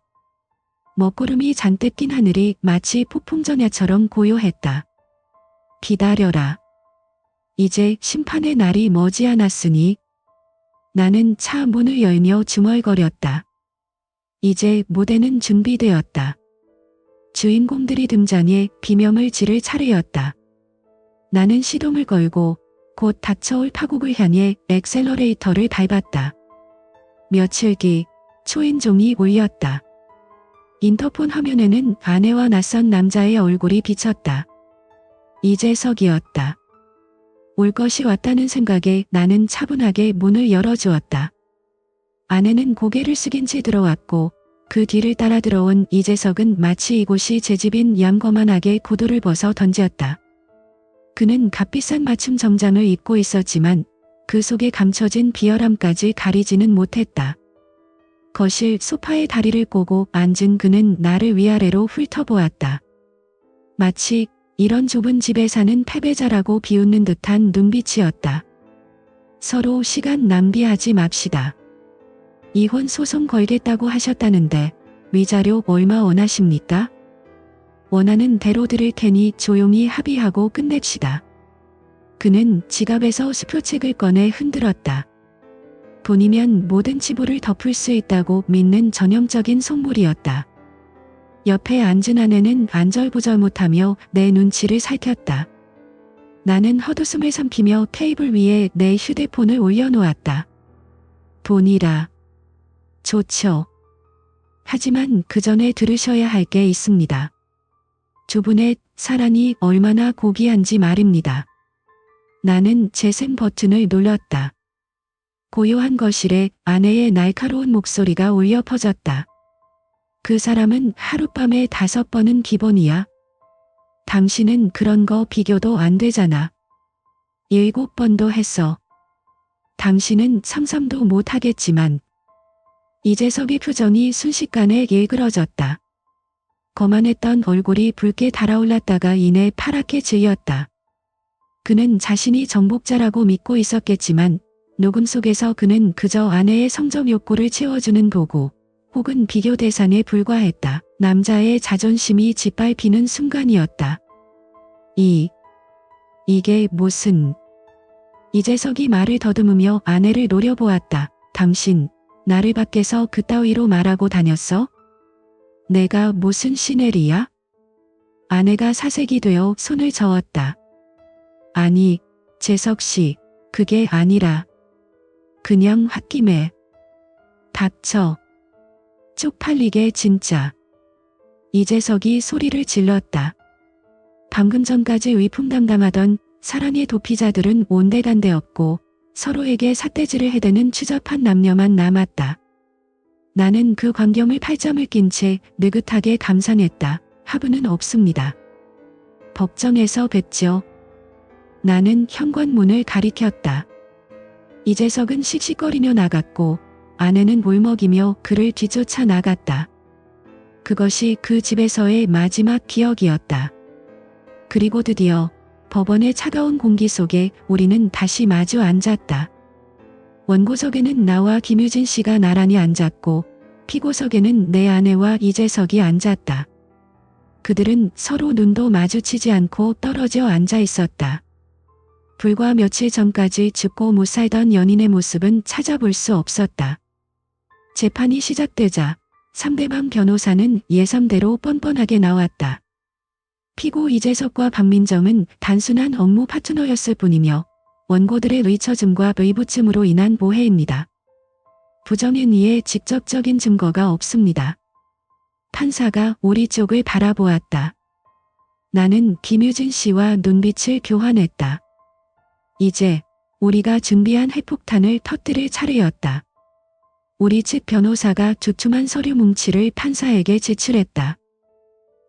먹구름이 잔뜩 낀 하늘이 마치 폭풍전야처럼 고요했다. 기다려라. 이제 심판의 날이 머지않았으니. 나는 차 문을 열며 중얼거렸다. 이제 무대는 준비되었다. 주인공들이 등장해 비명을 지를 차례였다. 나는 시동을 걸고 곧 닥쳐올 파국을 향해 엑셀러레이터를 밟았다. 며칠 뒤 초인종이 울렸다. 인터폰 화면에는 아내와 낯선 남자의 얼굴이 비쳤다. 이재석이었다. 올 것이 왔다는 생각에 나는 차분하게 문을 열어주었다. 아내는 고개를 숙인 채 들어왔고 그 뒤를 따라 들어온 이재석은 마치 이곳이 제 집인 양거만하게 구두를 벗어 던졌다. 그는 값비싼 맞춤 정장을 입고 있었지만 그 속에 감춰진 비열함까지 가리지는 못했다. 거실 소파에 다리를 꼬고 앉은 그는 나를 위아래로 훑어보았다. 마치 이런 좁은 집에 사는 패배자라고 비웃는 듯한 눈빛이었다. 서로 시간 낭비하지 맙시다. 이혼 소송 걸겠다고 하셨다는데 위자료 얼마 원하십니까? 원하는 대로 들을 테니 조용히 합의하고 끝냅시다. 그는 지갑에서 수표책을 꺼내 흔들었다. 돈이면 모든 치부를 덮을 수 있다고 믿는 전형적인 속물이었다. 옆에 앉은 아내는 안절부절 못하며 내 눈치를 살폈다. 나는 헛웃음을 삼키며 테이블 위에 내 휴대폰을 올려놓았다. 돈이라. 좋죠. 하지만 그 전에 들으셔야 할 게 있습니다. 두 분의 사랑이 얼마나 고귀한지 말입니다. 나는 재생 버튼을 눌렀다. 고요한 거실에 아내의 날카로운 목소리가 울려 퍼졌다. 그 사람은 하룻밤에 5번은 기본이야. 당신은 그런 거 비교도 안 되잖아. 7번도 했어. 당신은 상상도 못 하겠지만. 이재석의 표정이 순식간에 일그러졌다. 거만했던 얼굴이 붉게 달아올랐다가 이내 파랗게 질렸다. 그는 자신이 정복자라고 믿고 있었겠지만 녹음 속에서 그는 그저 아내의 성적 욕구를 채워주는 도구 혹은 비교 대상에 불과했다. 남자의 자존심이 짓밟히는 순간이었다. 이게 무슨... 이재석이 말을 더듬으며 아내를 노려보았다. 당신, 나를 밖에서 그따위로 말하고 다녔어? 내가 무슨 시내리야? 아내가 사색이 되어 손을 저었다. 아니, 재석 씨, 그게 아니라. 그냥 홧김에. 닥쳐. 쪽팔리게 진짜. 이재석이 소리를 질렀다. 방금 전까지 위풍담담하던 사랑의 도피자들은 온데간데 없고 서로에게 삿대질을 해대는 추잡한 남녀만 남았다. 나는 그 광경을 팔점을 낀 채 느긋하게 감상했다. 하부는 없습니다. 법정에서 뵙죠. 나는 현관문을 가리켰다. 이재석은 씩씩거리며 나갔고 아내는 울먹이며 그를 뒤쫓아 나갔다. 그것이 그 집에서의 마지막 기억이었다. 그리고 드디어 법원의 차가운 공기 속에 우리는 다시 마주 앉았다. 원고석에는 나와 김유진 씨가 나란히 앉았고 피고석에는 내 아내와 이재석이 앉았다. 그들은 서로 눈도 마주치지 않고 떨어져 앉아 있었다. 불과 며칠 전까지 죽고 못 살던 연인의 모습은 찾아볼 수 없었다. 재판이 시작되자 상대방 변호사는 예상대로 뻔뻔하게 나왔다. 피고 이재석과 박민정은 단순한 업무 파트너였을 뿐이며 원고들의 의처짐과 의부침으로 인한 모해입니다. 부정행위의 직접적인 증거가 없습니다. 판사가 우리 쪽을 바라보았다. 나는 김유진 씨와 눈빛을 교환했다. 이제 우리가 준비한 핵폭탄을 터뜨릴 차례였다. 우리 측 변호사가 두툼한 서류 뭉치를 판사에게 제출했다.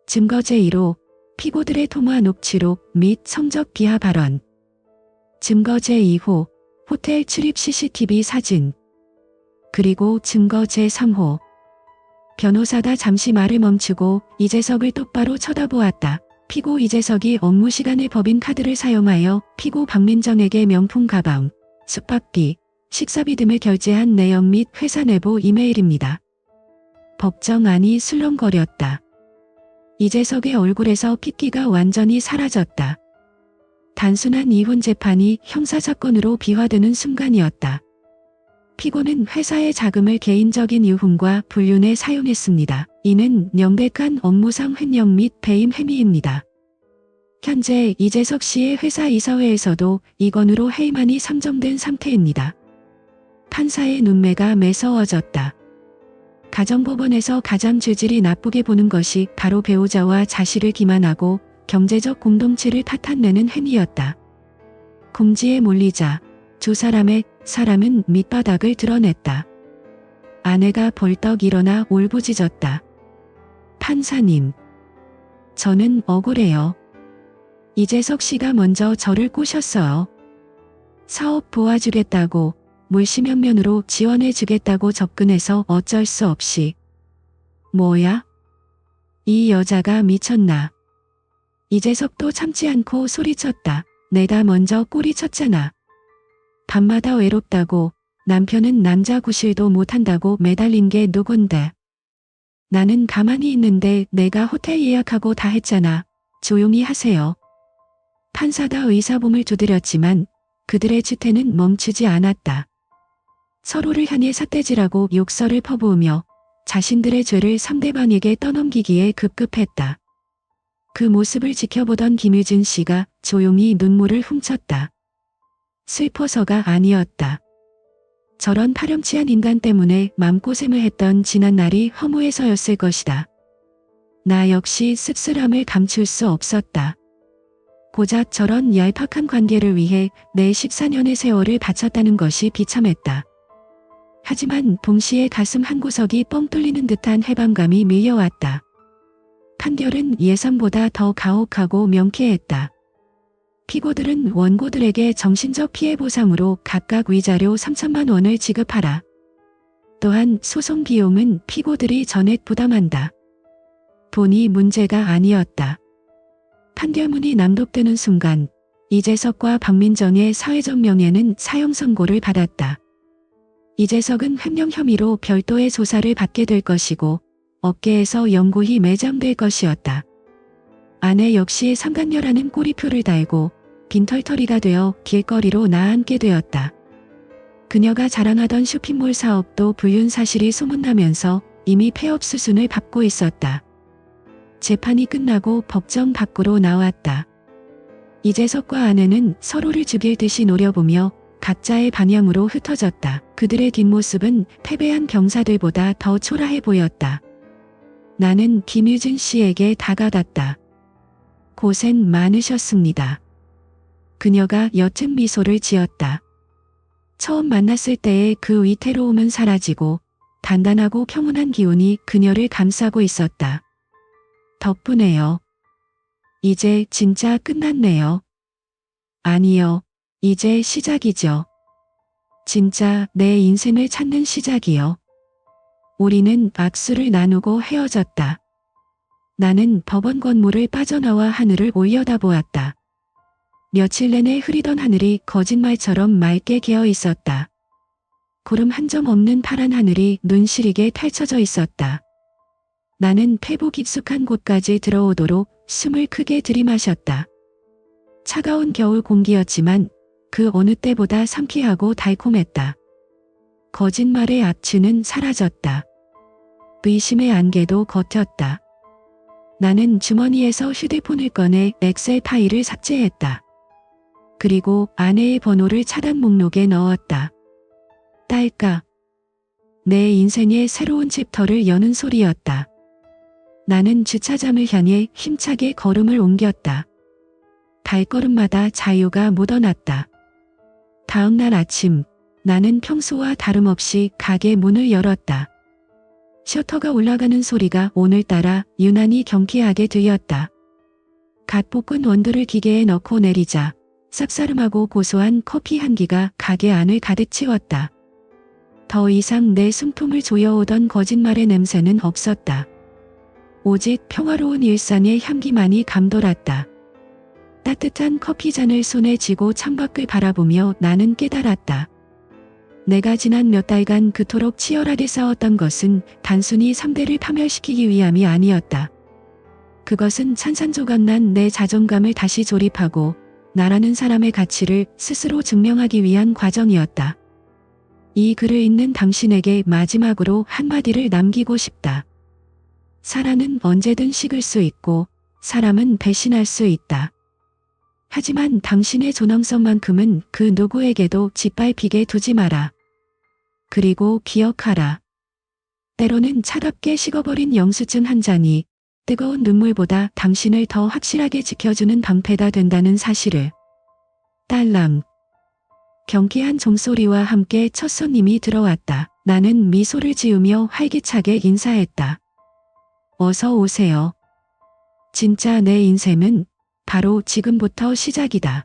증거 제1호, 피고들의 통화 녹취록 및 성적 비하 발언. 증거 제2호, 호텔 출입 CCTV 사진. 그리고 증거 제3호. 변호사가 잠시 말을 멈추고 이재석을 똑바로 쳐다보았다. 피고 이재석이 업무 시간에 법인카드를 사용하여 피고 박민정에게 명품 가방, 숙박비, 식사비 등을 결제한 내역 및 회사 내부 이메일입니다. 법정 안이 술렁거렸다. 이재석의 얼굴에서 핏기가 완전히 사라졌다. 단순한 이혼 재판이 형사사건으로 비화되는 순간이었다. 피고는 회사의 자금을 개인적인 유흥과 불륜에 사용했습니다. 이는 명백한 업무상 횡령 및 배임 혐의입니다. 현재 이재석 씨의 회사 이사회에서도 이 건으로 해임안이 상정된 상태입니다. 판사의 눈매가 매서워졌다. 가정법원에서 가장 죄질이 나쁘게 보는 것이 바로 배우자와 자식을 기만하고 경제적 공동체를 탓한내는 행위였다. 공지에 몰리자 두 사람은 밑바닥을 드러냈다. 아내가 벌떡 일어나 울부짖었다. 판사님, 저는 억울해요. 이재석 씨가 먼저 저를 꼬셨어요. 사업 도와주겠다고 물심양면으로 지원해주겠다고 접근해서 어쩔 수 없이. 뭐야? 이 여자가 미쳤나? 이재석도 참지 않고 소리쳤다. 내가 먼저 꼬리쳤잖아. 밤마다 외롭다고 남편은 남자 구실도 못한다고 매달린 게 누군데. 나는 가만히 있는데 내가 호텔 예약하고 다 했잖아. 조용히 하세요. 판사다 의사봉을 두드렸지만 그들의 지태는 멈추지 않았다. 서로를 향해 삿대질하고 욕설을 퍼부으며 자신들의 죄를 상대방에게 떠넘기기에 급급했다. 그 모습을 지켜보던 김유진 씨가 조용히 눈물을 훔쳤다. 슬퍼서가 아니었다. 저런 파렴치한 인간 때문에 맘고생을 했던 지난날이 허무해서였을 것이다. 나 역시 씁쓸함을 감출 수 없었다. 고작 저런 얄팍한 관계를 위해 내 14년의 세월을 바쳤다는 것이 비참했다. 하지만 동시에 가슴 한구석이 뻥 뚫리는 듯한 해방감이 밀려왔다. 판결은 예상보다 더 가혹하고 명쾌했다. 피고들은 원고들에게 정신적 피해 보상으로 각각 위자료 3천만 원을 지급하라. 또한 소송 비용은 피고들이 전액 부담한다. 돈이 문제가 아니었다. 판결문이 낭독되는 순간 이재석과 박민정의 사회적 명예는 사형 선고를 받았다. 이재석은 횡령 혐의로 별도의 조사를 받게 될 것이고 업계에서 영구히 매장될 것이었다. 아내 역시 상간녀라는 꼬리표를 달고 빈털터리가 되어 길거리로 나앉게 되었다. 그녀가 자랑하던 쇼핑몰 사업도 불륜 사실이 소문나면서 이미 폐업 수순을 밟고 있었다. 재판이 끝나고 법정 밖으로 나왔다. 이재석과 아내는 서로를 죽일 듯이 노려보며 각자의 방향으로 흩어졌다. 그들의 뒷모습은 패배한 병사들보다 더 초라해 보였다. 나는 김유진 씨에게 다가갔다. 고생 많으셨습니다. 그녀가 옅은 미소를 지었다. 처음 만났을 때의 그 위태로움은 사라지고 단단하고 평온한 기운이 그녀를 감싸고 있었다. 덕분에요. 이제 진짜 끝났네요. 아니요. 이제 시작이죠. 진짜 내 인생을 찾는 시작이요. 우리는 악수를 나누고 헤어졌다. 나는 법원 건물을 빠져나와 하늘을 올려다보았다. 며칠 내내 흐리던 하늘이 거짓말처럼 맑게 개어 있었다. 구름 한 점 없는 파란 하늘이 눈 시리게 펼쳐져 있었다. 나는 폐부 깊숙한 곳까지 들어오도록 숨을 크게 들이마셨다. 차가운 겨울 공기였지만 그 어느 때보다 상쾌하고 달콤했다. 거짓말의 악취는 사라졌다. 의심의 안개도 걷혔다. 나는 주머니에서 휴대폰을 꺼내 엑셀 파일을 삭제했다. 그리고 아내의 번호를 차단 목록에 넣었다. 딸까. 내 인생의 새로운 챕터를 여는 소리였다. 나는 주차장을 향해 힘차게 걸음을 옮겼다. 발걸음마다 자유가 묻어났다. 다음 날 아침, 나는 평소와 다름없이 가게 문을 열었다. 셔터가 올라가는 소리가 오늘따라 유난히 경쾌하게 들렸다. 갓 볶은 원두를 기계에 넣고 내리자 쌉싸름하고 고소한 커피 향기가 가게 안을 가득 채웠다. 더 이상 내 숨통을 조여오던 거짓말의 냄새는 없었다. 오직 평화로운 일상의 향기만이 감돌았다. 따뜻한 커피잔을 손에 쥐고 창밖을 바라보며 나는 깨달았다. 내가 지난 몇 달간 그토록 치열하게 싸웠던 것은 단순히 상대를 파멸시키기 위함이 아니었다. 그것은 산산조각난 내 자존감을 다시 조립하고 나라는 사람의 가치를 스스로 증명하기 위한 과정이었다. 이 글을 읽는 당신에게 마지막으로 한마디를 남기고 싶다. 사랑은 언제든 식을 수 있고 사람은 배신할 수 있다. 하지만 당신의 존엄성만큼은 그 누구에게도 짓밟히게 두지 마라. 그리고 기억하라. 때로는 차갑게 식어버린 영수증 한 장이 뜨거운 눈물보다 당신을 더 확실하게 지켜주는 방패가 된다는 사실을. 딸랑. 경쾌한 종소리와 함께 첫 손님이 들어왔다. 나는 미소를 지으며 활기차게 인사했다. 어서 오세요. 진짜 내 인생은 바로 지금부터 시작이다.